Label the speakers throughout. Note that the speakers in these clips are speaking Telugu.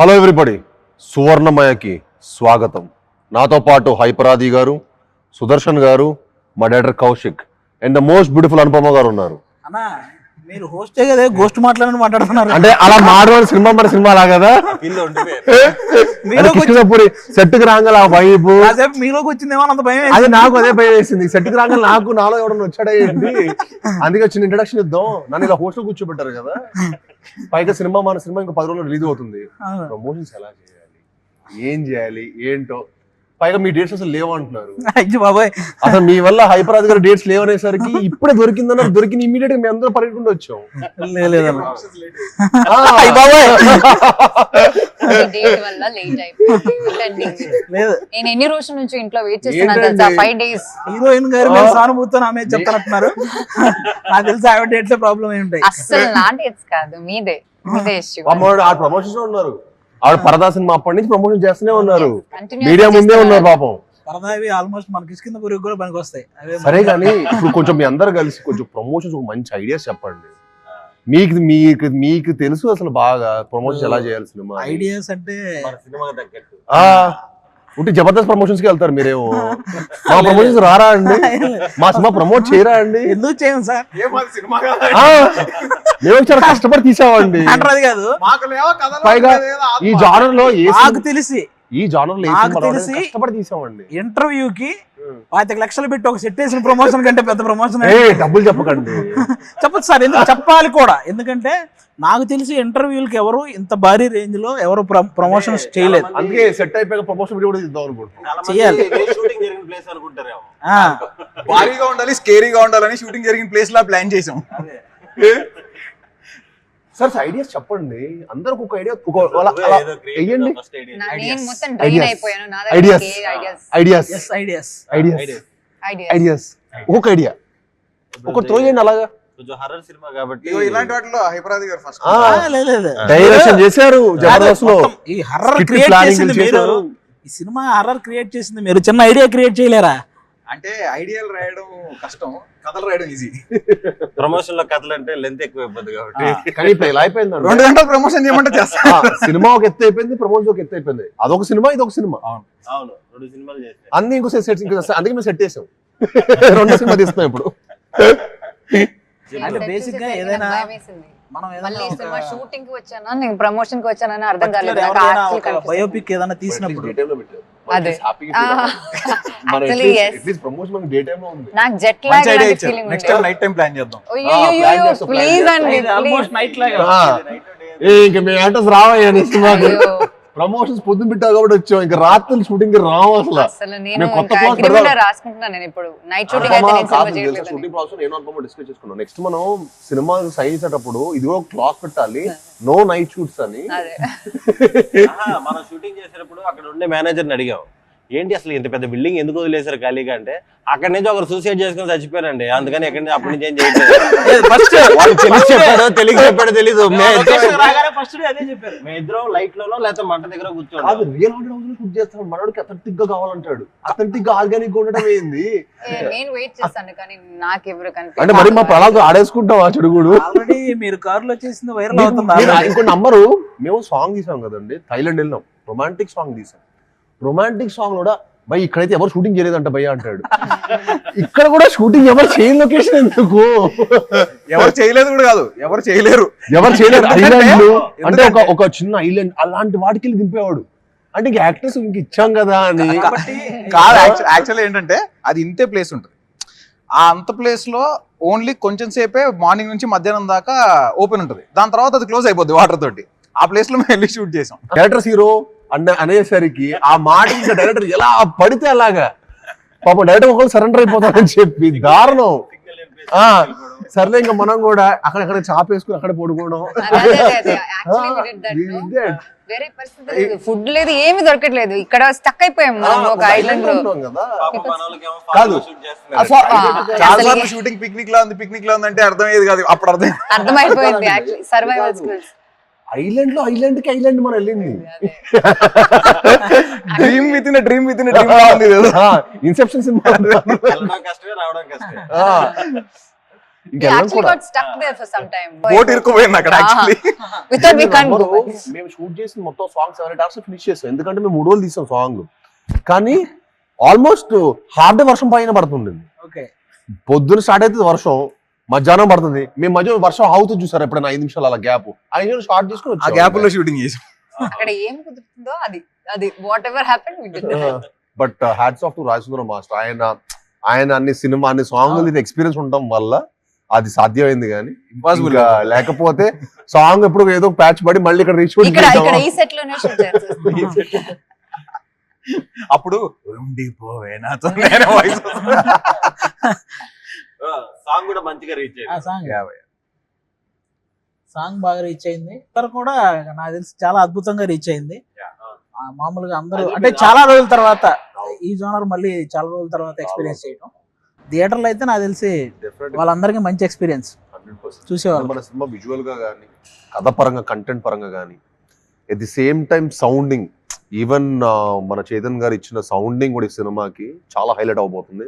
Speaker 1: హలో ఎవ్రీబడి, సువర్ణమయకి స్వాగతం. నాతో పాటు హైపరాది గారు, సుదర్శన్ గారు, మా director Kaushik and the most beautiful Anupama గారు ఉన్నారు.
Speaker 2: అన్నా మీరు హోస్టే కదా, గోస్ట్ మాట్లాడుతున్నారు
Speaker 1: అంటే అలా మాడవాడి సినిమా మరి సినిమా లా కదా కృష్ణపూరి సెట్ కి రాగల వైపు
Speaker 2: మీలోకి వచ్చిందేమో అంత భయం.
Speaker 1: అది నాకు అదే భయం వేసింది. సెట్ కి రాగల నాలో ఎవడన్నా వచ్చాడేంటి, అందుకే వచ్చిన ఇంట్రడక్షన్ ఇద్దాం. నన్ను ఇలా హోస్ట్ కూర్చోబెట్టారు కదా. పైగా మన సినిమా ఇంకా 10 రోజులు రిలీజ్ అవుతుంది. ప్రమోషన్స్ ఎలా చేయాలి, ఏం చేయాలి ఏంటో, పైగా మీ డేట్స్ అసలు లేవంటున్నారు.
Speaker 2: బాబాయ్
Speaker 1: అసలు మీ వల్ల హైపరాజ్ గారు డేట్స్ లేవనేసరికి ఇప్పుడే దొరికిందన్నారు. దొరికిన ఇమీడియట్ గా మేము అందరూ పరిగెట్టుకుంటూ వచ్చాం.
Speaker 3: నేను ఎన్ని రోజుల నుంచి ఇంట్లో వెయిట్ చేస్తున్నాను తెలుసా, 5 days.
Speaker 2: హీరోయిన్ గారు సానుభూతి ఆమె చెప్తానంటున్నారు. నాకు తెలిసి ఆవిడ డేట్స్ ప్రాబ్లం ఏంటాయి.
Speaker 3: అసలు నా డేట్స్ కాదు, మీదే ఇష్యూ.
Speaker 1: ఆ ప్రమోషన్స్ లో ఉన్నారు. ఆవిడ పరదా సినిమా అప్పటి నుంచి ప్రమోషన్ చేస్తూనే ఉన్నారు. మీడియా ముందే ఉన్నారు పాపం.
Speaker 2: పరదావి ఆల్మోస్ట్ మనకి కింద పురుగు కూడా పనికి వస్తాయి.
Speaker 1: సరే కానీ ఇప్పుడు కొంచెం మీ అందరు కలిసి కొంచెం ప్రమోషన్స్ మంచి ఐడియాస్ చెప్పండి. మీకు తెలుసు అసలు బాగా ప్రమోషన్స్ ఎలా చేయాలి సినిమా
Speaker 2: ఐడియాస్ అంటే.
Speaker 1: ఉంటే జబర్దస్త్ ప్రమోషన్స్ కి వెళ్తారు మీరేమో. మా ప్రమోషన్స్ రారా అండి, మా సినిమా ప్రమోట్ చేయరా అండి?
Speaker 2: ఎందుకు చేయం సార్,
Speaker 1: మేము చాలా కష్టపడి తీసామండి.
Speaker 2: అంటారు కాదు.
Speaker 1: పైగా ఈ జానర్ లో
Speaker 2: నాకు తెలిసి
Speaker 1: కష్టపడి తీసామండి.
Speaker 2: ఇంటర్వ్యూకి 25 లక్షలు పెట్టి ఒక సెట్ వేసిన ప్రమోషన్ కంటే పెద్ద ప్రమోషన్.
Speaker 1: డబ్బులు చెప్పకండి.
Speaker 2: చెప్పదు సార్, ఎందుకు చెప్పాలి కూడా. ఎందుకంటే నాకు తెలిసి ఇంటర్వ్యూలకి ఎవరు ఇంత భారీ రేంజ్ లో ఎవరు ప్రమోషన్స్ చేయలేదు.
Speaker 1: అందుకే సెట్ అయిపోయాక ప్రమోషన్ వీడియో కూడా ఇద్దాం అనుకుంటున్నాం.
Speaker 2: చేయాలి.
Speaker 4: భారీగా ఉండాలి, స్కేరీగా ఉండాలని షూటింగ్ జరిగిన ప్లేస్ లా ప్లాన్ చేసాం.
Speaker 1: సార్ ఐడియాస్ చెప్పండి. అందరికి ఒక ఐడియా ఒక ఐడియా ఒక త్రో చేయండి. అలాగా
Speaker 4: ఇలాంటి వాటిలో హైపరాది గారు ఫస్ట్
Speaker 1: డైరెక్షన్ చేశారు జబర్దస్త్ లో.
Speaker 2: ఈ హర్రర్ క్రియేట్ చేసింది మీరు, ఈ సినిమా హర్రర్ క్రియేట్ చేసింది మీరు. చిన్న ఐడియా క్రియేట్ చేయలేరా?
Speaker 4: అంటే ఐడియాలు రాయడం కష్టం, కథలు రాయడం ఈజీ.
Speaker 5: ప్రమోషన్ లో కథలు అంటే లెంత్ ఎక్కువ ఇబ్బంది కాబట్టి.
Speaker 1: కానీ ఇప్పుడు ఎలా అయిపోయింది,
Speaker 4: 2 గంటలు ప్రమోషన్ చేయమంటే చేస్తా.
Speaker 1: సినిమా ఒక ఎత్తు అయిపోయింది, ప్రమోషన్ ఒక ఎత్తు అయిపోయింది. అదొక సినిమా, ఇదొక సినిమా.
Speaker 5: అవును 2 సినిమాలు చేస్తాం.
Speaker 1: అన్ని ఇంకో సెట్, అందుకే మేము సెట్ చేసాం. 2 సినిమా తీస్తున్నాం ఇప్పుడు.
Speaker 2: అంటే బేసిక్ గా ఏదైనా
Speaker 3: షూటింగ్ కి వచ్చానా, నేను ప్రమోషన్ కి వచ్చానని అర్థం కాలేదు.
Speaker 2: బయోపిక్ ఏదైనా తీసినప్పుడు
Speaker 3: నాకు jet lag
Speaker 4: next time night time plan చేద్దాం.
Speaker 3: ప్లీజ్ అండి,
Speaker 1: ఇంకా మేము యాక్టర్స్ రావయ్యా సినిమాకి. ప్రమోషన్స్ పొద్దున పెట్టావు కాబట్టి వచ్చాం. ఇంకా రాత్రి షూటింగ్ రావు అసలు. నెక్స్ట్ మనం సినిమా సైన్ చేసేటప్పుడు ఇదిగో క్లాస్ పెట్టాలి, నో నైట్ షూట్స్ అని.
Speaker 5: మనం షూటింగ్ చేసేటప్పుడు అక్కడ ఉండే మేనేజర్ని అడిగాం, ఏంటి అసలు ఇంత పెద్ద బిల్డింగ్ ఎందుకు వదిలేసారు ఖాళీగా అంటే, అక్కడ నుంచి ఒకరు సూసైడ్ చేసుకుని చచ్చిపోయారండి, అందుకని ఎక్కడి నుంచి అప్పటి నుంచి ఏం చేయలేదు. తెలియక చెప్పాడో తెలీదు. మేమిద్దరం లైట్ లోనో లేకపోతే మంట దగ్గర కూర్చోండి.
Speaker 1: రియల్ షూట్ చేస్తాం. మనోడికి అథెంటిక్ గా కావాలంటాడు. అథెంటిక్ గా ఆర్గానిక్ ఉండడం ఏంది? అంటే మరి మా ప్రాణాలు ఆడేసుకుంటాం. ఆ చెడుగుడు
Speaker 2: ఆల్రెడీ మీరు కార్ లో చేసింది వైరల్ అవుతుంది.
Speaker 1: ఇంకో నంబరు, మేము సాంగ్ తీసాం కదండి, థైలాండ్ వెళ్ళినాం, రొమాంటిక్ సాంగ్ తీసాం. రొమాంటిక్ సాంగ్ కూడా భయ్ ఇక్కడైతే ఎవరు షూటింగ్ చేయలేదంట భయ్య అంటాడు. ఇక్కడ కూడా షూటింగ్ ఎవరు చేయని లొకేషన్ ఎందుకు?
Speaker 4: ఎవరు చేయలేదు కూడా కాదు, ఎవరు చేయలేరు.
Speaker 1: ఐలాండ్ అంటే ఒక చిన్న ఐలాండ్ అలాంటి వాటికి వెళ్ళి దింపేవాడు. అంటే ఇంక యాక్టర్స్ ఇంక ఇచ్చాం కదా అని
Speaker 4: కాదు. యాక్చువల్లీ ఏంటంటే అది ఇంతే ప్లేస్ ఉంటుంది. ఆ అంత ప్లేస్ లో ఓన్లీ కొంచెం సేపే మార్నింగ్ నుంచి మధ్యాహ్నం దాకా ఓపెన్ ఉంటుంది. దాని తర్వాత అది క్లోజ్ అయిపోద్ది వాటర్ తోటి. ఆ ప్లేస్ లో మేము వెళ్ళి షూట్ చేసాం.
Speaker 1: డైరెక్టర్స్ హీరో అనేసరికి ఆ మాట ఇంకా డైరెక్టర్ ఎలా పడితే అలాగా పాపం డైరెక్టర్ ఒకళ్ళు సరెండర్ అయిపోతారని చెప్పి దారుణం. సర్లే ఇంకా మనం కూడా అక్కడక్కడ చాపేసుకుని అక్కడ పడుకోవడం.
Speaker 3: ఫుడ్ లేదు, ఏమి దొరకట్లేదు. ఇక్కడ స్టక్ అయిపోయాం ఒక ఐలాండ్ లో.
Speaker 4: చాలా షూటింగ్ పిక్నిక్ లో ఉంది అంటే అర్థమయ్యేది కాదు. అప్పుడు
Speaker 3: అర్థమైపోయింది యాక్చువల్లీ సర్వైవల్ స్కిల్స్.
Speaker 1: ఐలాండ్ లో ఐలాండ్ మనం వెళ్ళింది.
Speaker 4: Dream with in dream
Speaker 1: inception cinema. ఇంకెళ్ళం
Speaker 3: actually
Speaker 1: కూడా
Speaker 3: got stuck there for some time.
Speaker 4: Boat ఇరుక్కుపోయింది అక్కడ actually.
Speaker 3: We thought we can't go.
Speaker 1: మేము షూట్ చేసిన మొత్తం సాంగ్ 7-8 hours ఫినిష్ చేసాం, ఎందుకంటే మేము 3 రోజులు తీసాం సాంగ్. కానీ ఆల్మోస్ట్ హాఫ్ డే వర్షం పైన పడుతుండేది.
Speaker 2: ఓకే,
Speaker 1: పొద్దున స్టార్ట్ అవుతుంది వర్షం, మధ్యాహ్నం పడుతుంది. మేము మధ్య వర్షం ఆగుతుంది చూసారు ఎప్పుడైనా 5 నిమిషాలు అలా గ్యాప్, 5 నిమిషాలు స్టార్ట్ చేసుకుని
Speaker 4: ఆ గ్యాప్ లో షూటింగ్ చేసాం.
Speaker 3: అక్కడ ఏం కుదురుతుందో అది whatever happen we did.
Speaker 1: But hats off to Rajasundaram master. ఆయన అన్ని సినిమా అన్ని సాంగ్ ఎక్స్పీరియన్స్ ఉండటం వల్ల అది సాధ్యమైంది. కానీ
Speaker 4: ఇంపాసిబుల్
Speaker 1: లేకపోతే సాంగ్ ఎప్పుడు ఏదో ప్యాచ్ పడి మళ్ళీ ఇక్కడ రీచ్
Speaker 3: ఇక్కడ ఈ సెట్ లోనే షూట్ చేస్తాం.
Speaker 4: అప్పుడు ఉండిపోవే నాతో నేను వాయిస్
Speaker 5: సాంగ్ కూడా మంచిగా రీచ్
Speaker 2: ఆ సాంగ్ బాగా రీచ్ అయింది. ఇద్దరు కూడా నాకు తెలిసి చాలా అద్భుతంగా రీచ్ అయింది. మామూలుగా అందరూ అంటే చాలా రోజుల తర్వాత ఈ జోనర్ మళ్ళీ చాలా రోజుల తర్వాత ఎక్స్పీరియన్స్ చేయడం. థియేటర్లో అయితే నాకు తెలిసి వాళ్ళందరికీ మంచి ఎక్స్పీరియన్స్
Speaker 1: 100%.
Speaker 2: చూసేవాళ్ళు.
Speaker 1: మన సినిమా విజువల్ గా కానీ, కథ పరంగా, కంటెంట్ పరంగా కానీ, at the same time sounding, even మన చైతన్ గారు ఇచ్చిన సౌండింగ్ కూడా ఈ సినిమాకి చాలా హైలైట్ అవబోతుంది.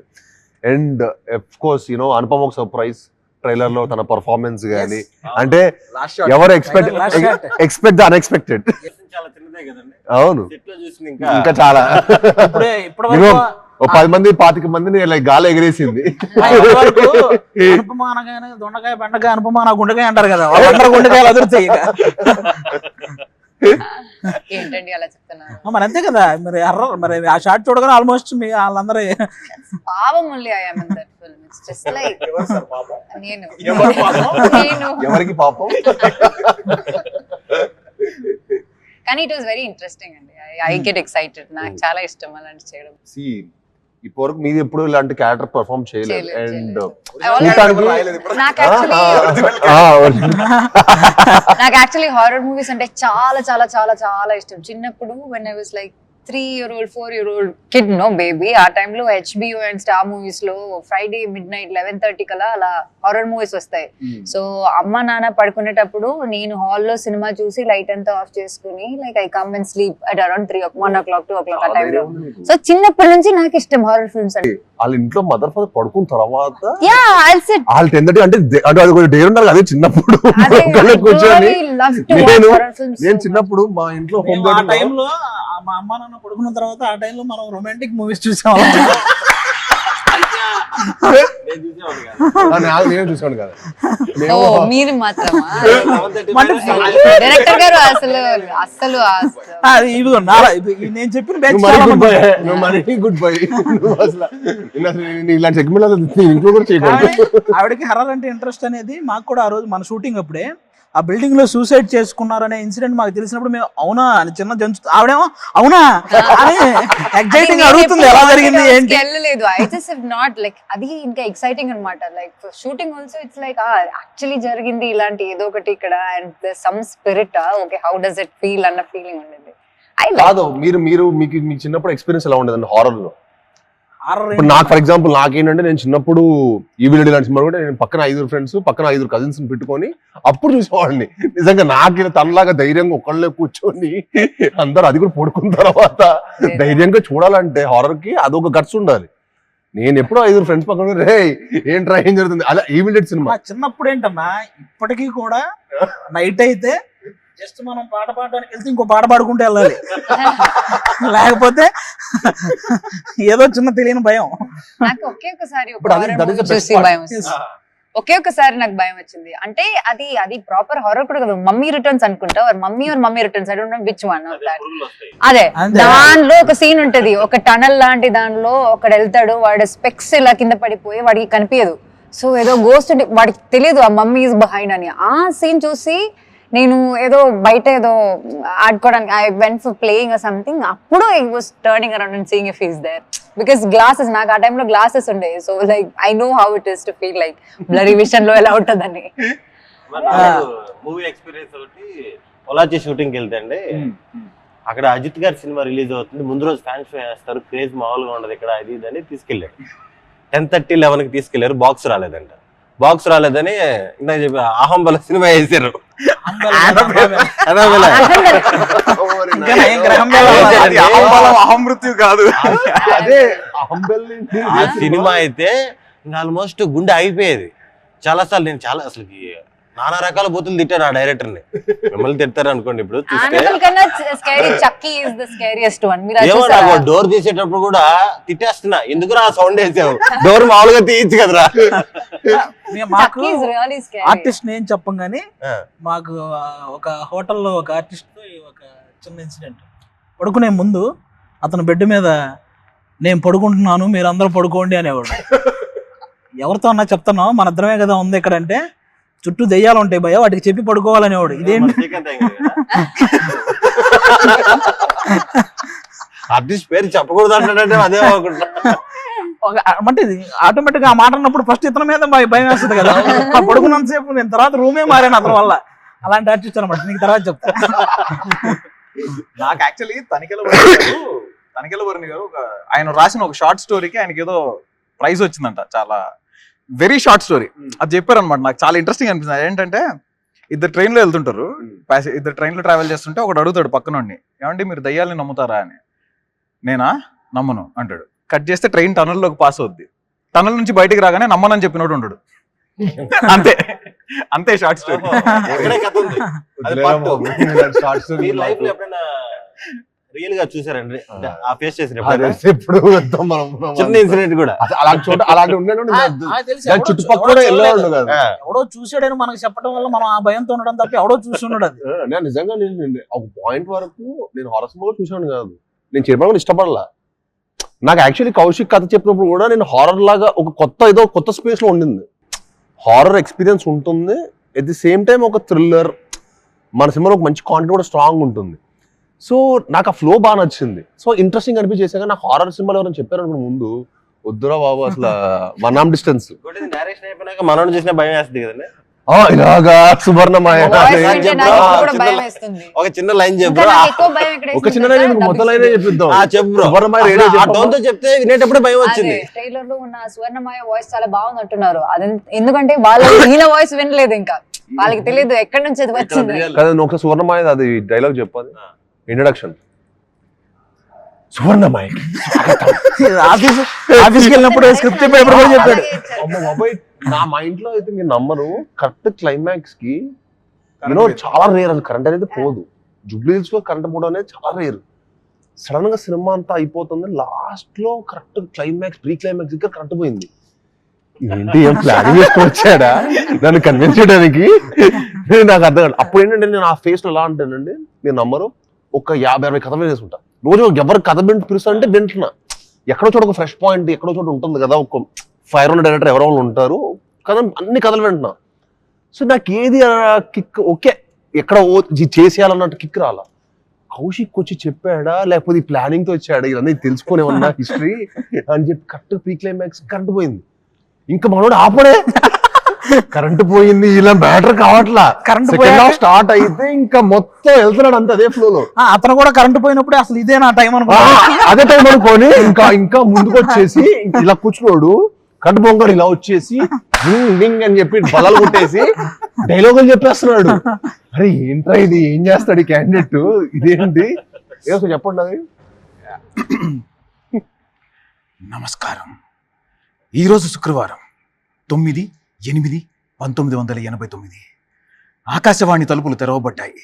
Speaker 1: అండ్ అఫ్ కోర్స్ అనుపమ ఒక సర్ప్రైజ్ ట్రైలర్ లో తన పర్ఫార్మెన్స్ గానీ, అంటే ఎవరు ఎక్స్పెక్ట్ ద అన్ఎక్స్పెక్టెడ్.
Speaker 5: చాలా చిన్నదే కదండి,
Speaker 1: అవును,
Speaker 5: సెట్ లో చూసింది
Speaker 1: ఇంకా చాలా
Speaker 2: ఇప్పటి
Speaker 1: ఓ 10 మంది 25 మందిని లైక్ గాలి ఎగిరేసింది.
Speaker 2: అనుపమ అనగానే దొండకాయ బెండకాయ అనుపమ నా గుండెకాయ అంటారు కదా, వాళ్ళందరూ గుండెకాయలు అదురుతాయి.
Speaker 3: ఏంటండి అలా చెప్తున్నారు?
Speaker 2: మరి అంతే కదా, మరి ఆ షార్ట్ చూడగానే ఆల్మోస్ట్ మీ వాళ్ళందరూ
Speaker 3: పాపం only I am in that film. It's just like నేను
Speaker 1: ఎవరికి పాపం.
Speaker 3: కానీ ఇట్ వాస్ వెరీ ఇంట్రెస్టింగ్ అండి. I get excited. నాకు చాలా ఇష్టం అలాంటి చేయడం.
Speaker 1: ఇప్పటివరకు మీది ఎప్పుడు ఇలాంటి క్యారెక్టర్ పర్ఫార్మ్ చేయలేదు. అండ్
Speaker 3: నాకు యాక్చువల్లీ హారర్ మూవీస్ అంటే చాలా చాలా చాలా చాలా ఇష్టం. చిన్నప్పుడు when I was like 3-year-old 4-year-old kid, no baby, ఆ టైంలో HBO అండ్ స్టార్ మూవీస్ లో ఫ్రైడే midnight 11:30 కలా అలా హారర్ మూవీస్ వస్తాయి. సో అమ్మ నాన్న పడుకునేటప్పుడు నేను హాల్లో సినిమా చూసి లైట్ అంతా ఆఫ్ చేసుకుని like I come and sleep at around 1 o'clock 2 o'clock ఆ టైంలో. సో చిన్నప్పటి నుంచి నాకు ఇష్టం హారర్ ఫిల్మ్స్ అంటే.
Speaker 1: వాళ్ళ ఇంట్లో మదర్ ఫాదర్ పడుకున్న తర్వాత
Speaker 3: వాళ్ళు
Speaker 1: 10:30 అంటే అది కొంచెం డేర్ ఉండాలి. అదే చిన్నప్పుడు కూర్చొని నేను చిన్నప్పుడు మా ఇంట్లో
Speaker 2: ఆ టైంలో మా అమ్మ నాన్న పడుకున్న తర్వాత ఆ టైంలో మనం రొమాంటిక్ మూవీస్ చూసాం.
Speaker 1: నేను చూసాను కదా.
Speaker 3: మీరు మాత్రమా? డైరెక్టర్ గారు అసలు
Speaker 2: నేను చెప్పిన
Speaker 1: గుడ్ బై. ఇలాంటి సెగ్మెంట్ ఇంట్లో కూడా చేయకూడదు.
Speaker 2: ఆవిడకి హర్రర్ అంటే ఇంట్రెస్ట్ అనేది మాకు కూడా ఆ రోజు మన షూటింగ్ అప్పుడే ఆ బిల్డింగ్ లో సూసైడ్ చేసుకున్నారనే ఇన్సిడెంట్ మాకు తెలిసినప్పుడు మేము అవునా అని చిన్న జంతు ఆవిడేమో అవునా అని ఎక్సైటింగ్ అడుగుతుంది ఎలా జరిగింది ఏంటి.
Speaker 3: వెళ్ళలేదు. I just have not like అది ఇంకా ఎక్సైటింగ్ అన్నమాట. Like for shooting also it's like actually జరిగింది ఇలాంటి ఏదో ఒకటి ఇక్కడ and some spirit okay how does it feel అన్న ఫీలింగ్ ఉండేది.
Speaker 1: కాదు మీకు చిన్నప్పుడు ఎక్స్పీరియన్స్ ఎలా ఉండేదండి హారర్ లో? ఇప్పుడు నాకు ఫర్ ఎగ్జాంపుల్ నాకేంటంటే నేను చిన్నప్పుడు ఈవిల్ లాంటి సినిమా కూడా నేను పక్కన 5 ఫ్రెండ్స్ పక్కన 5 కజిన్స్ పెట్టుకొని అప్పుడు చూసేవాడిని. నిజంగా నాకు తనలాగా ధైర్యంగా ఒకళ్ళే కూర్చొని అందరూ అది కూడా పడుకున్న తర్వాత ధైర్యంగా చూడాలంటే హారర్ కి అదొక గట్స్ ఉండాలి. నేను ఎప్పుడో 5 ఫ్రెండ్స్ పక్కన రే ఏంట్రా ఏం జరుగుతుంది అలా ఈవిల్ సినిమా.
Speaker 2: చిన్నప్పుడు ఏంటన్నా ఇప్పటికీ కూడా నైట్ అయితే జస్ట్ మనం పాట పాడడానికి వెళ్తే ఇంకో పాట పాడుకుంటూ వెళ్ళాలి, లేకపోతే ఏదో చిన్న తెలియని భయం.
Speaker 3: నాకు ఒకే ఒకసారి నాకు భయం వచ్చింది. అంటే అది ప్రాపర్ హారర్ కూడా కదా, మమ్మీ రిటర్న్స్ అనుకుంటా, mummy returns I don't know which one of that. అదే దానిలో ఒక సీన్ ఉంటది, ఒక టనల్ లాంటి దానిలో ఒకడు వెళ్తాడు, వాడి స్పెక్స్ ఇలా కింద పడిపోయి వాడికి కనిపించదు. సో ఏదో గోస్ట్ వాడికి తెలియదు ఆ మమ్మీ ఈజ్ బిహైండ్ అని. ఆ సీన్ చూసి నేను ఏదో బయట ఏదో ఆడుకోవడానికి I went for playing or something, అప్పుడు I was turning around and seeing if he is there because glasses నాకు ఆ టైంలో గ్లాసెస్ ఉండే. So like I know how it is to feel like blurry vision లో ఎలా ఉంటుందని.
Speaker 5: మూవీ ఎక్స్పీరియన్స్ ఒకటి పొలాచి షూటింగ్ వెళ్తే అండి, అక్కడ అజిత్ గారి సినిమా రిలీజ్ అవుతుంది, ముందు రోజు ఫ్యాన్స్ షో వేస్తారు, క్రేజ్ మామూలుగా ఉండదు ఇక్కడ, అది ఇది అని తీసుకెళ్ళారు. 10:30, 11కి తీసుకెళ్లారు, బాక్స్ రాలేదంట. బాక్స్ రాలేదని ఇందాక చెప్పి అహంబల సినిమా వేసారు.
Speaker 4: అహమృత్యు కాదు
Speaker 5: ఆ సినిమా అయితే ఆల్మోస్ట్ గుండె అయిపోయేది. చాలా సార్లు నేను చాలా అసలు నానా రకాల బూతులు తిట్టాను ఆ డైరెక్టర్ ని. మిమ్మల్ని తిడతారు అనుకోండి ఇప్పుడు చూస్తే.
Speaker 3: Annabelle కన్నా scary Chucky is the scariest one. మీరు
Speaker 5: ఏమో
Speaker 3: చూసారా?
Speaker 5: నాకు డోర్ తీసేటప్పుడు కూడా తిట్టేస్తున్నా, ఎందుకు ఆ సౌండ్ వేసావు, డోర్ మామూలుగా తీయచ్చు కదరా.
Speaker 2: మాకు
Speaker 3: Chucky is really scary.
Speaker 2: Artist నేను చెప్పం కానీ
Speaker 5: ఆ.
Speaker 2: మాకు ఒక హోటల్లో ఒక ఆర్టిస్ట్ ఒక చిన్న ఇన్సిడెంట్. పడుకునే ముందు అతను బెడ్ మీద నేను పడుకుంటున్నాను మీరు అందరూ పడుకోండి అనేవాడు. ఎవరితో అన్నా చెప్తున్నావు మన ఇద్దరమే కదా ఉంది ఇక్కడ అంటే, చుట్టూ దెయ్యాలు ఉంటాయి భయ వాటికి చెప్పి పడుకోవాలనేవాడు. ఇదేంటి
Speaker 5: ఆర్టిస్ట్ పేరు చెప్పకూడదు అంటాడంటే అదే అనుకుంటా.
Speaker 2: అంటే ఆటోమేటిక్ ఆ మాట అన్నప్పుడు ఫస్ట్ ఇతని మీద భయం వేస్తుంది కదా. ఆ పడుకున్నంత సేపు నేను తర్వాత రూమే మారాను అతని వల్ల. అలాంటి ఆర్టిస్ట్ అనమాట, నీకు తర్వాత చెప్తా.
Speaker 4: నాకు యాక్చువల్లీ తనిఖీల వరుణ్ గారు ఆయన రాసిన ఒక షార్ట్ స్టోరీకి ఆయనకి ఏదో ప్రైజ్ వచ్చిందంట. చాలా వెరీ షార్ట్ స్టోరీ అది చెప్పారనమాట. నాకు చాలా ఇంట్రెస్టింగ్ అనిపిస్తుంది. ఏంటంటే ఇద్దరు ట్రైన్లో వెళ్తుంటారు, ఇద్దరు ట్రైన్లో ట్రావెల్ చేస్తుంటే ఒకడు అడుగుతాడు పక్కనోడిని, ఏమంటే మీరు దయ్యాలని నమ్ముతారా అని. నేనా నమ్మను అంటాడు. కట్ చేస్తే ట్రైన్ టనల్లోకి పాస్ అవుద్ది. టనల్ నుంచి బయటికి రాగానే నమ్మనని చెప్పినోడు ఉండడు. అంతే అంతే షార్ట్ స్టోరీ.
Speaker 5: ఎక్కడే కథ ఉంది. అది part two. మీ లైఫ్ లో ఎప్పుడైనా రియల్ గా చూసారండి ఆ ఫేస్ చేసిన
Speaker 1: ఎప్పుడు వద్దాం మనం
Speaker 5: చిన్న ఇన్సిడెంట్ కూడా?
Speaker 1: అలాంటి చోట అలాంటి ఉండేది దాని చుట్టుపక్కల కూడా వెళ్ళేవాళ్ళు కదా.
Speaker 2: ఎవడో చూసాడని మనకు చెప్పడం వల్ల మనం ఆ భయంతో ఉండడం తప్ప ఎవడో చూసి ఉండడు. అది
Speaker 1: నేను నిజంగా నేను ఒక పాయింట్ వరకు నేను హారర్ సినిమా చూసాను కాదు, నేను చెప్పడం ఇష్టపడలా. నాకు యాక్చువల్లీ కౌశిక్ కథ చెప్పినప్పుడు కూడా నేను హారర్ లాగా ఒక కొత్త స్పేస్ లో ఉండింది. హారర్ ఎక్స్పీరియన్స్ ఉంటుంది, ఎట్ ది సేమ్ టైం ఒక థ్రిల్లర్, మన సినిమాలో ఒక మంచి కాంటెంట్ కూడా స్ట్రాంగ్ ఉంటుంది. సో నాకు ఆ ఫ్లో బాగా నచ్చింది. సో ఇంట్రెస్టింగ్ అనిపించేసాక నాకు హారర్ సినిమాలు ఎవరైనా చెప్పారు అనుకున్న ముందు వద్దురా బాబు అసలు వన్ ఆర్మ్ డిస్టెన్స్
Speaker 5: నేరేషన్ అయిపోయినాక మనం చూసిన భయం వేస్తుంది కదండి.
Speaker 1: ఇలాగా సువర్ణమాయ
Speaker 5: ఒక చిన్న లైన్ చెప్పు.
Speaker 1: ఒక చిన్న లైన్ మొత్తం లైన్ చెప్పిద్దాం.
Speaker 5: చెప్పు
Speaker 1: సువర్ణమాయ
Speaker 5: చెప్తే వినేటప్పుడు భయం వచ్చింది.
Speaker 3: ట్రైలర్ లో ఉన్న సువర్ణమాయ వాయిస్ చాలా బాగుంది అంటున్నారు. అది ఎందుకంటే వాళ్ళ ఈయన వాయిస్ వినలేదు, ఇంకా వాళ్ళకి తెలియదు ఎక్కడి నుంచి అది వచ్చింది
Speaker 1: కదా. నువ్వు ఒకసారి సువర్ణమాయ అది డైలాగ్ చెప్పాలి, ఇంట్రడక్షన్. సువర్ణమాయ
Speaker 2: ఆఫీస్కి వెళ్ళినప్పుడు స్క్రిప్ట్ పేపర్ కూడా చెప్పాడు.
Speaker 1: నా మైండ్ లో అయితే మీరు నమ్మరు, కరెక్ట్ క్లైమాక్స్ కి చాలా రేర్. అది కరెంట్ అనేది పోదు. జూబ్లీ హిల్స్ లో కరెంట్ పోవడం అనేది చాలా రేర్. సడన్ గా సినిమా అంతా అయిపోతుంది, లాస్ట్ లో కరెక్ట్ క్లైమాక్స్ ప్రీ క్లైమాక్స్ దగ్గర కరెంట్ పోయింది. ఏంటి ఏం ప్లానింగ్ చేసుకొచ్చాడా నన్ను కన్విన్స్ చేయడానికి? నాకు అర్థం కాదు. అప్పుడు ఏంటంటే నేను ఆ ఫేస్ లో ఎలా అంటానండి, మీరు నమ్మరు, ఒక 50-60 కథలు వేసుకుంటా రోజు. ఎవరు కథ పిలుస్తా అంటే వింటున్నా. ఎక్కడో చోట ఒక ఫ్రెష్ పాయింట్ ఎక్కడో చోట ఉంటుంది కదా, ఒక ఫైర్ ఉన్న డైరెక్టర్ ఎవరో ఉంటారు కదా, అన్ని కథలు వింటున్నా. సో నాకు ఏది కిక్ ఓకే ఎక్కడ చేసేయాలన్నట్టు కిక్ రాలా. కౌశిక్ వచ్చి చెప్పాడా లేకపోతే ఈ ప్లానింగ్ తో వచ్చాడా ఇవన్నీ తెలుసుకునే ఉన్నా హిస్టరీ అని చెప్పి కరెక్ట్ ప్రీ క్లైమాక్స్ కరెంట్ పోయింది. ఇంకా మనోడు ఆపడే కరెంట్ పోయింది, ఇలా మ్యాటర్ కావట్లా. కరెంట్ స్టార్ట్ అయితే ఇంకా మొత్తం వెళ్తున్నాడు అంతే అదే ఫ్లో లో.
Speaker 2: అతను కూడా కరెంట్ పోయినప్పుడు అసలు ఇదే నా టైం అనుకో,
Speaker 1: అదే టైం అనుకోని ఇంకా ముందుకు వచ్చేసి ఇలా కూర్చున్నాడు. కరెంట్ పొంగడు ఇలా వచ్చేసి డింగ్ అని చెప్పి బలాలు కొట్టేసి డైలాగులు చెప్పేస్తున్నాడు. అరే ఏంట్రా ఇది, ఏం చేస్తాడు ఈ క్యాండిడేట్, ఇదేంటి ఏదో చెప్పండి అది.
Speaker 4: నమస్కారం. ఈరోజు శుక్రవారం 9/8/1989 ఆకాశవాణి తలుపులు తెరవబడ్డాయి.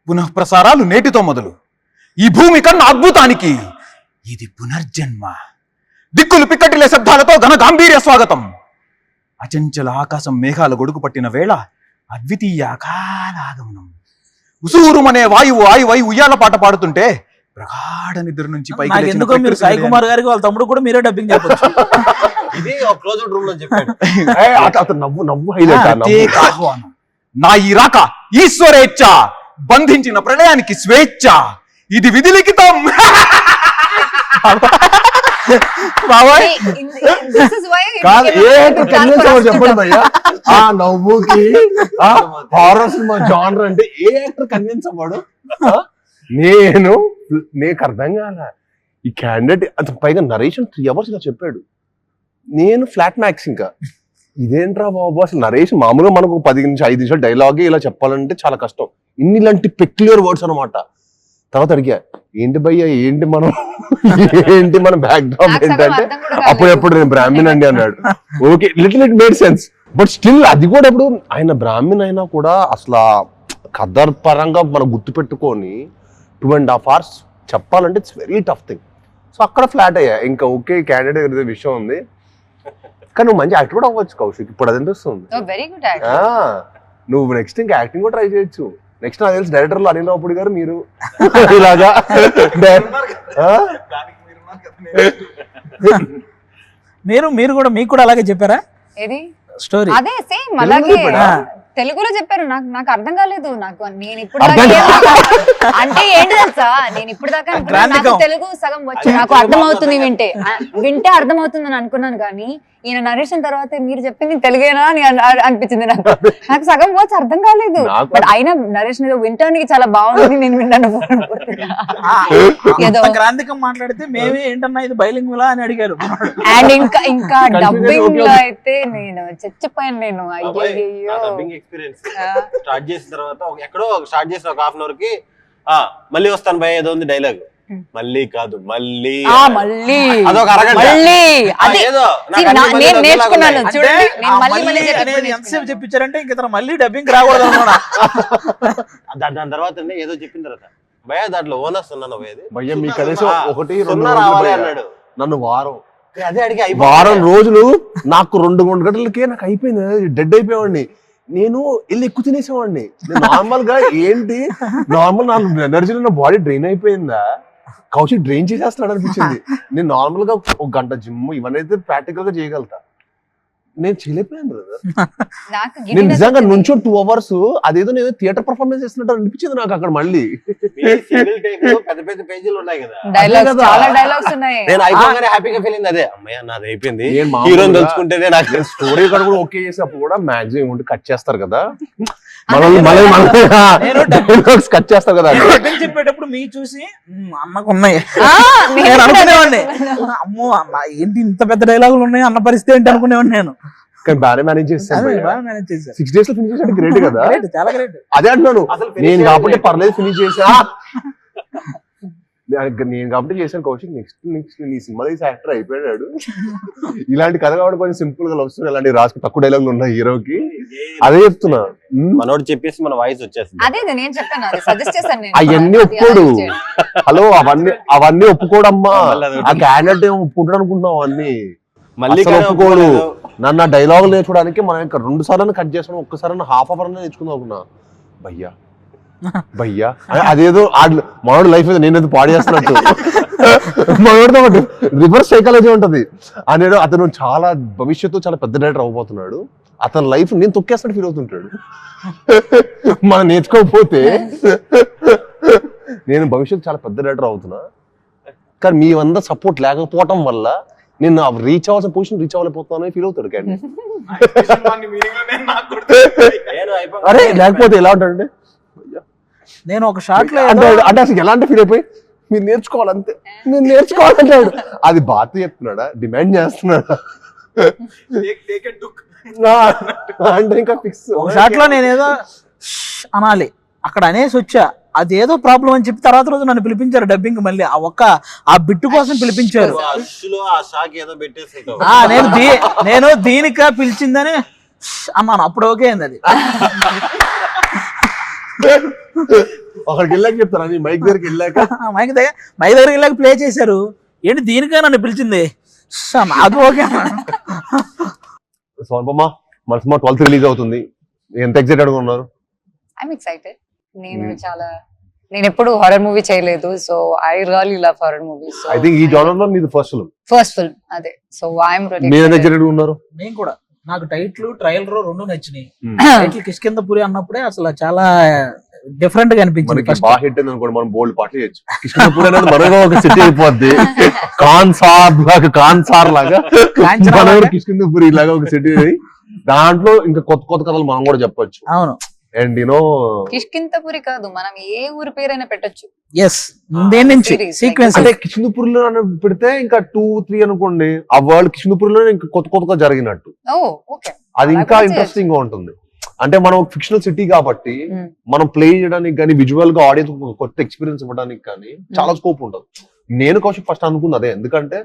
Speaker 4: పునః ప్రసారాలు నేటితో మొదలు. ఈ భూమి కన్నా అద్భుతానికి ఇది పునర్జన్మ. దిక్కులు పిక్కటిలే శబ్దాలతో ఘన గాంభీర్య స్వాగతం. అచంచల ఆకాశం మేఘాల గొడుగు పట్టిన వేళ అద్వితీయ అకాలాగమనం. ఉసూరుమనే వాయువు ఆయువై ఉయ్యాల పాట పాడుతుంటే ప్రగాఢ నిద్ర నుంచి పైకి
Speaker 2: ఎందుకో మీరు సాయి కుమార్ గారికి వాళ్ళ తమ్ముడు కూడా మీరే డబ్బింగ్ చెప్పొచ్చు.
Speaker 5: ఇది క్లోజ్అవుట్ రూమ్ లో చెప్పాడు.
Speaker 1: అతను నవ్వు హైలైట్.
Speaker 4: ఆహ్వానం. నా ఈ రాక ఈశ్వరేచ్ఛ, బంధించిన ప్రళయానికి స్వేచ్ఛ, ఇది విధిలిఖితం.
Speaker 1: చెప్పండి భయ్యా, ఆ నవ్వుకి హారర్ సినిమా జానర్ అంటే ఏ యాక్టర్ కన్విన్స్ అవ్వడు? నీకు అర్థం కాల ఈ క్యాండిడేట్. అతను పైగా నరేషన్ 3 hours ఇలా చెప్పాడు. నేను ఫ్లాట్ మ్యాక్స్ ఇంకా ఇదేంట్రా బాబు అసలు నరేషన్ మామూలుగా మనకు 10-5 నిమిషాలు డైలాగే ఇలా చెప్పాలంటే చాలా కష్టం. ఇలాంటి పెక్యులర్ వర్డ్స్ అనమాట. తర్వాత అడిగా ఏంటి భయ్యా ఏంటి మన బ్యాక్ డ్రాప్ ఏంటంటే అప్పుడెప్పుడు నేను బ్రాహ్మణ్ అండి అన్నాడు. Okay little it made sense. But still అది కూడా ఇప్పుడు ఆయన బ్రాహ్మణ్ అయినా కూడా అసలు కథర్ పరంగా మనం గుర్తు పెట్టుకొని 2.5 hours చెప్పాలంటే it's very tough thing. So అక్కడ ఫ్లాట్ అయ్యా, ఇంకా ఓకే క్యాండిడేట్ విషయం ఉంది, కానీ నువ్వు మంచి యాక్టర్ కూడా అవ్వచ్చు కౌశిక్, ఇప్పుడు అది అనిపిస్తుంది.
Speaker 3: వెరీ గుడ్
Speaker 1: నువ్వు నెక్స్ట్ ఇంకా యాక్టింగ్ కూడా ట్రై చేయొచ్చు. నెక్స్ట్ నాకు తెలిసి డైరెక్టర్లు అనిల్ రావుపూడి గారు మీరు ఇలాగా
Speaker 2: మీరు కూడా మీకు కూడా అలాగే చెప్పారా
Speaker 3: ఏది
Speaker 2: స్టోరీ?
Speaker 3: అదే సేమ్ అలాగే తెలుగులో చెప్పారు. నాకు అర్థం కాలేదు. నేను ఇప్పుడు అంటే ఏంటి తెలుసా, నేను ఇప్పుడు దాకా నాకు తెలుగు సగం వచ్చు, నాకు అర్థమవుతుంది, వింటే అర్థమవుతుంది అని అనుకున్నాను. కానీ ఈయన నరేషన్ తర్వాత మీరు చెప్పింది తెలుగేనా అని అనిపించింది నాకు సగం వచ్చు అర్థం కాలేదు. బట్ అయినా నరేషన్ వింటానికి చాలా బాగుంది, నేను విన్నాను. ఏదో
Speaker 2: గ్రాంధికం మాట్లాడితే మేమే ఏంటన్నా ఇది బైలింగులా అని అడిగారు.
Speaker 3: అండ్ ఇంకా డబ్బింగ్ లో అయితే నేను చచ్చిపోయాను. నేను
Speaker 5: డబ్బింగ్ ఎక్స్పీరియన్స్ స్టార్ట్ చేసిన తర్వాత ఎక్కడో స్టార్ట్ చేసిన ఒక 1/2 hour కి మళ్ళీ వస్తాను భయ ఏదో ఉంది డైలాగ్, మళ్ళీ కాదు మళ్ళీ అదొక అరగంట
Speaker 3: నేర్చుకున్నాను చూడండి.
Speaker 2: ఎంతసేపు చెప్పించారంటే ఇంక మళ్ళీ డబ్బింగ్ రాకూడదు అన్నమాట.
Speaker 5: దాని తర్వాత ఏదో చెప్పిన తర్వాత భయ దాంట్లో ఓనర్స్ ఉన్నాను
Speaker 1: భయ్య మీ కనీసం 1-2
Speaker 5: రావాలి అన్నాడు.
Speaker 1: నన్ను
Speaker 5: అదే అడిగి
Speaker 1: వారం రోజులు నాకు 2 గంటలకే నాకు అయిపోయింది, డెడ్ అయిపోయేవాడిని. నేను వెళ్ళి ఎక్కువ తినేసేవాడిని. నార్మల్ గా ఏంటి నార్మల్ నా ఎనర్జీ నా బాడీ డ్రైన్ అయిపోయిందా, కౌశిక్ డ్రైన్ చేసేస్తున్నాడు అనిపించింది. నేను నార్మల్ గా 1 గంట జిమ్ ఇవన్నీ అయితే ప్రాక్టికల్ గా చేయగలుగుతా, నేను చేయలేకపోయాను బ్రదర్. నేను నిజంగా నుంచో 2 hours అదేదో నేను థియేటర్ పర్ఫార్మెన్స్ చేస్తున్నట్టు అనిపించింది నాకు అక్కడ. మళ్ళీ
Speaker 5: పెద్ద పెద్ద పేజీలు ఉన్నాయి కదా,
Speaker 3: డైలాగ్స్ ఉన్నాయి.
Speaker 5: నేను అయిపోగానే హ్యాపీగా ఫీల్ అయింది. అదే అమ్మయ్య నాది అయిపోయింది, హీరోని తలుచుకుంటేనే నాకు
Speaker 1: స్టోరీ కూడా ఓకే చేసినప్పుడు కూడా మాక్సిమం ఉంటే కట్ చేస్తారు కదా, కట్ చేస్తారు కదా.
Speaker 2: చెప్పేటప్పుడు మీ చూసి అన్నకు ఉన్నాయి నేను అనుకునేవాడిని, అమ్మో అన్న ఏంటి ఇంత పెద్ద డైలాగులు ఉన్నాయి అన్న పరిస్థితి ఏంటి అనుకునేవాడిని నేను.
Speaker 1: కానీ బాగా మేనేజ్ చేస్తాను. 6 days లో ఫినిష్ చేసాడు, గ్రేట్ కదా,
Speaker 2: చాలా గ్రేట్.
Speaker 1: అదే అంటున్నాను, నేను కాబట్టి పర్లేదు ఫినిష్ చేసా, నేను కాబట్టి చేశాను. కౌశిక్ నెక్స్ట్ నీ సినిమాలో యాక్టర్ అయిపోయాడు. ఇలాంటి కథ కాబట్టి కొంచెం సింపుల్ గా లవ్ స్టోరీ ఇలాంటి రాసుకు తక్కువ డైలాగులు ఉన్నాయి హీరోకి, అదే చెప్తున్నా.
Speaker 5: మనోడు చెప్పేసి మన వాయిస్ వచ్చేస్తుంది.
Speaker 1: అవన్నీ ఒప్పుకోడు. హలో అవన్నీ ఒప్పుకోడమ్మా, ఆ క్యాండిడేట్ ఏమో ఒప్పుకుంటాడు అనుకుంటున్నావు అవన్నీ. మళ్ళీ ఒప్పుకోడు. నన్ను ఆ డైలాగులు నేర్చుకోవడానికి మనం ఇంకా 2 సార్లు కట్ చేసాను, ఒక్కసారి 1/2 hour నేర్చుకుందాం అనుకున్నా. భయ్యా అదేదో మనోడు లైఫ్ మీద నేనేదో పాడు చేస్తున్నట్టు, మనోడితో రివర్స్ సైకాలజీ ఉంటది. అతను చాలా భవిష్యత్తు చాలా పెద్ద డైరెక్టర్ అవ్వబోతున్నాడు, అతని లైఫ్ నేను తొక్కేస్తాడు ఫీల్ అవుతుంటాడు. మనం నేర్చుకోకపోతే నేను భవిష్యత్తు చాలా పెద్ద డైరెక్టర్ అవుతున్నా, కానీ మీ వంద సపోర్ట్ లేకపోవటం వల్ల నేను రీచ్ అవ్వాల్సిన పొజిషన్ రీచ్ అవ్వలేకపోతున్నాను ఫీల్ అవుతాడు. కానీ అరే లేకపోతే ఎలా ఉంటాడంటే
Speaker 2: నేను ఒక షాట్ లో
Speaker 1: అంటే అసలు ఎలాంటి ఫీల్ అయిపోయి మీరు నేర్చుకోవాలంతే, నేను నేర్చుకోవాలంటాడు. అది బాధ చెప్తున్నాడా, డిమాండ్ చేస్తున్నాడా అంటే ఇంకా ఫిక్స్.
Speaker 2: ఒక షాట్ లో నేనేదో అనాలి అక్కడ అనేసి వచ్చా, అదేదో ప్రాబ్లం అని చెప్పి తర్వాత రోజు నన్ను పిలిపించారు డబ్బింగ్, మళ్ళీ ఆ బిట్టు కోసం పిలిపించారు. నేను దీనికా పిలిచిందని అన్నాను, అప్పుడు ఓకే అయింది. అది
Speaker 1: ఒకరికి వెళ్ళాక చెప్తాను, మైక్ దగ్గరికి వెళ్ళాక
Speaker 2: మైక్ దగ్గరికి వెళ్ళాక ప్లే చేశారు, ఏంటి దీనికా నన్ను పిలిచింది, అది ఓకే.
Speaker 1: స్వర్ణమ్మ మన సినిమా 12th రిలీజ్ అవుతుంది, ఎంత ఎక్సైటెడ్ గా ఉన్నారు?
Speaker 3: I'm excited. నేను ఎప్పుడు హారర్ మూవీ చేయలేదు, so I really love horror movies.
Speaker 1: I think ఈ జోనర్ లో మీది ఫస్ట్ ఫిల్మ్. అదే
Speaker 3: సో ఐఎమ్ రెడీ.
Speaker 1: మీరు ఎంత ఎక్సైటెడ్ గా ఉన్నారు?
Speaker 2: నేను కూడా, నాకు టైటిల్ ట్రయల్ 2 నచ్చినాయి. టైటిల్ కిష్కింధపురి అన్నప్పుడే అసలు చాలా డిఫరెంట్ గా అనిపించింది.
Speaker 1: బాగా హిట్ అయింది అనుకోండి, మనం బోల్డ్ పాటలు చేయొచ్చు. కిష్కింధపురి అనేది మనలో ఒక సిటీ అయిపోద్ది, కాన్సార్ లాగా కిష్కింధపురి లాగా ఒక సిటీ. దాంట్లో ఇంకా కొత్త కొత్త కథలు మనం కూడా చెప్పొచ్చు.
Speaker 2: అవును.
Speaker 1: అండ్
Speaker 3: కిష్కింధపురి కాదు, మనం ఏ ఊరి పేరైనా పెట్టొచ్చు.
Speaker 2: దేని నుంచి సీక్వెన్స్
Speaker 1: అంటే కిష్కింధపురిలో పెడితే ఇంకా 2-3 అనుకోండి, ఆ వరల్డ్ కిష్కింధపురిలో ఇంకా కొత్త కొత్తగా జరిగినట్టు, అది ఇంకా ఇంట్రెస్టింగ్ గా ఉంటుంది. అంటే మనం ఫిక్షనల్ సిటీ కాబట్టి మనం ప్లే చేయడానికి కానీ విజువల్ గా ఆడియన్స్ కొత్త ఎక్స్పీరియన్స్ ఇవ్వడానికి కానీ చాలా స్కోప్ ఉంటుంది. నేను కౌశిక్ ఫస్ట్ అనుకుంది అదే, ఎందుకంటే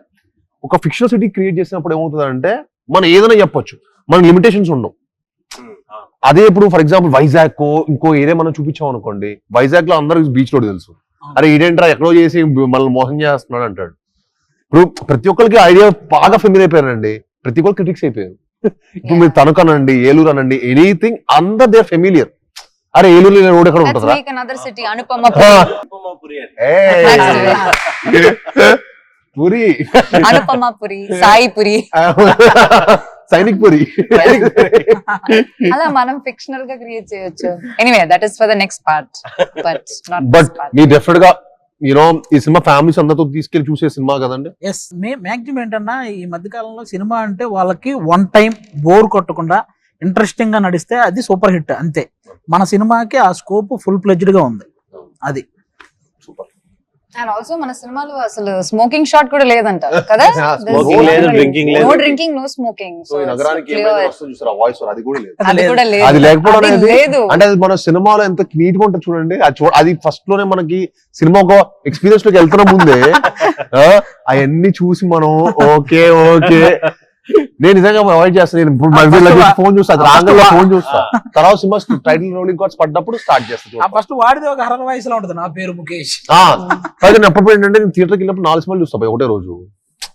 Speaker 1: ఒక ఫిక్షనల్ సిటీ క్రియేట్ చేసినప్పుడు ఏమవుతుంది అంటే మనం ఏదైనా చెప్పొచ్చు, మన లిమిటేషన్స్ ఉండవు. అదే ఇప్పుడు ఫర్ ఎగ్జాంపుల్ వైజాగ్ ఇంకో ఏరియా మనం చూపించాం అనుకోండి, వైజాగ్ లో అందరికి బీచ్ రోడ్ తెలుసు, అరే ఇదేంట్రా ఎక్కడో చేసి మనల్ని మోసం చేస్తున్నాడు అంటాడు. ఇప్పుడు ప్రతి ఒక్కరికి ఐడియా బాగా ఫెమిలియర్ అయిపోయారండి, ప్రతి ఒక్కరు క్రిటిక్స్ అయిపోయారు. ఇప్పుడు మీరు తణుకు అనండి, ఏలూరు అనండి, ఎనీథింగ్ అందరు దే ఫెమిలియర్. అరే ఏలూరు రోడ్ ఎక్కడ
Speaker 3: Let's
Speaker 1: ఉంటుందా,
Speaker 3: make another city, Anupamapuri.
Speaker 1: Puri,
Speaker 3: Anupamapuri, Saipuri.
Speaker 1: Sainik puri.
Speaker 3: అలా మనం ఫిక్షనల్ గా క్రియేట్ చేయొచ్చు. Anyway that is for the next part, but not
Speaker 1: but me definite గా యూనో ఈ సినిమా ఫ్యామిలీస్ అందరితో తీసుకెళ్లి చూసే సినిమా కదండి.
Speaker 2: ఎస్ మ్యాక్సిమం ఏంటన్నా ఈ మధ్య కాలంలో సినిమా అంటే వాళ్ళకి వన్ టైం బోర్ కొట్టకుండా ఇంట్రెస్టింగ్ గా నడిస్తే అది సూపర్ హిట్ అంతే. మన సినిమాకి ఆ స్కోప్ ఫుల్ ప్లెజ్డ్ గా ఉంది. అది
Speaker 3: అండ్ ఆల్సో మన సినిమాలో అసలు స్మోకింగ్ షాట్ కూడా లేదంట కదా.
Speaker 5: స్మోకింగ్ లేదు, డ్రింకింగ్ లేదు.
Speaker 3: No drinking, no smoking.
Speaker 1: So ఈ నగరానికి ఏమైనా వస్తుంది చూసారా వాయిస్, అది కూడా లేదు.
Speaker 3: అది కూడా లేదు.
Speaker 1: అది లేకపోవడం
Speaker 3: అది
Speaker 1: అనేది
Speaker 3: లేదు.
Speaker 1: అంటే అది మన సినిమాలో ఎంత నీట్ గా ఉంటుంది చూడండి. అది ఫస్ట్ లోనే మనకి సినిమా ఒక ఎక్స్పీరియన్స్ లోకి వెళ్తున్న ముందే అవన్నీ చూసి మనం ఓకే నేను నిజంగా అవాయిడ్ చేస్తాను. నేను ఫోన్ చూస్తా, రాంగల్లో ఫోన్ చూస్తా, తర్వాత సినిమా టైటిల్ రోలింగ్ కార్డ్స్ పడ్డప్పుడు స్టార్ట్ చేస్తాను.
Speaker 2: ఫస్ట్ వాడిది ఒక హర్రర్ వాయిస్ లో ఉంటుంది, నా పేరు ముఖేష్.
Speaker 1: నేను ఎప్పుడు ఏంటంటే నేను థియేటర్కి వెళ్ళినప్పుడు 4 సినిమాలు చూస్తా ఒకటే రోజు.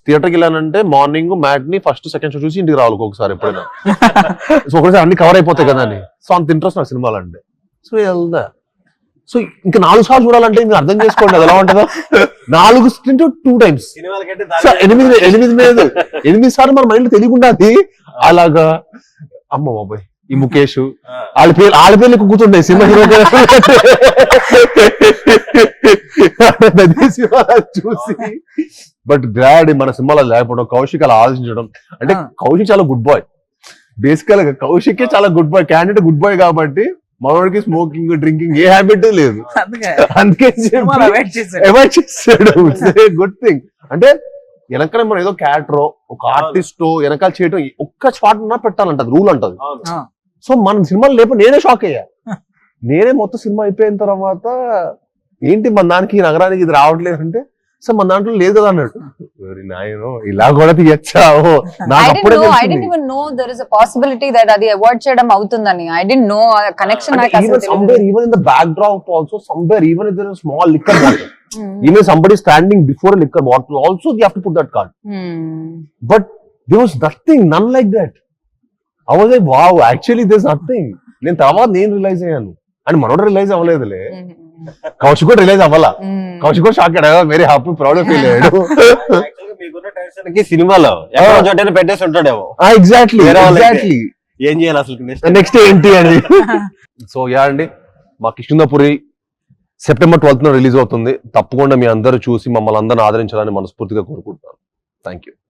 Speaker 1: థియేటర్కి వెళ్ళానంటే morning matinee first second show చూసి ఇంటికి రావాలి ఒకసారి ఎప్పుడైనా. సో ఒకసారి అన్ని కవర్ అయిపోతాయి కదా అని. సో అంత ఇంట్రెస్ట్ నాకు సినిమాలు అంటే. సో వెళ్దా, సో ఇంకా 4 సార్లు చూడాలంటే ఇంకా అర్థం చేసుకోండి అది ఎలా ఉంటుందో. 4 2 times, 8 సార్లు మన మైండ్ తెలియకుండా అది అలాగా. అమ్మ బాబాయ్ ఈ ముఖేష్ వాళ్ళ పేర్లు కూర్చుంటాయి సినిమా హీరో చూసి. బట్ గ్లాడ్ మన సినిమాలో లేకపోవడం, కౌశిక్ అలా ఆలోచించడం. అంటే కౌశిక్ చాలా గుడ్ బాయ్, బేసికల్ గా కౌశిక్ చాలా good boy, candidate good boy కాబట్టి మనోడికి స్మోకింగ్ డ్రింకింగ్ ఏ హ్యాబిట్ లేదు. అందుకే అవాయిడ్ చేసాడు. Good thing. అంటే వెనకాల మనం ఏదో క్యారెక్టర్ ఒక ఆర్టిస్ట్ వెనకాల చేయడం ఒక్క స్పాట్ ఉన్నా పెట్టాలంట, రూల్ అంటది. సో మన సినిమాలు లేకపోతే నేనే షాక్ అయ్యా. నేనే మొత్తం సినిమా అయిపోయిన తర్వాత ఏంటి మన దానికి నగరానికి ఇది రావట్లేదు అంటే, సో మన దాంట్లో లేదు కదా అన్నట్టు. నాయనో ఇలా కూడా తీయచ్చా, నాకు అప్పుడే
Speaker 3: I didn't even know there is a possibility that అది అవాయిడ్ చేయడం అవుతుందని. I didn't know a connection.
Speaker 1: Even in the backdrop also, somewhere even if there is a small liquor bottle, even somebody standing before a liquor bottle also they have to put that card. But there was none like that. I was like, wow, actually there's nothing. నేను తర్వాత నేను రియలైజ్ అయ్యాను అని మనోడు రియలైజ్ అవ్వలేదులే. కౌశిక్ కూడా రిలీజ్ అవ్వాలా, కౌశిక్ కూడా షాక్ అయ్యాడు, వెరీ హ్యాపీ ప్రౌడ్ ఫీల్ అయ్యాడు.
Speaker 5: మీకున్న టెన్షన్ కి సినిమాలో చోటైనా పెట్టేసి ఉంటాడేమో.
Speaker 1: ఎగ్జాక్ట్లీ
Speaker 5: ఏం చేయాలి అసలు
Speaker 1: నెక్స్ట్ ఏంటి అని. సో యా అండి, మా కృష్ణపురి September 12th రిలీజ్ అవుతుంది. తప్పకుండా మీ అందరూ చూసి మమ్మల్ని అందరిని ఆదరించాలని మనస్ఫూర్తిగా కోరుకుంటున్నాను. Thank you.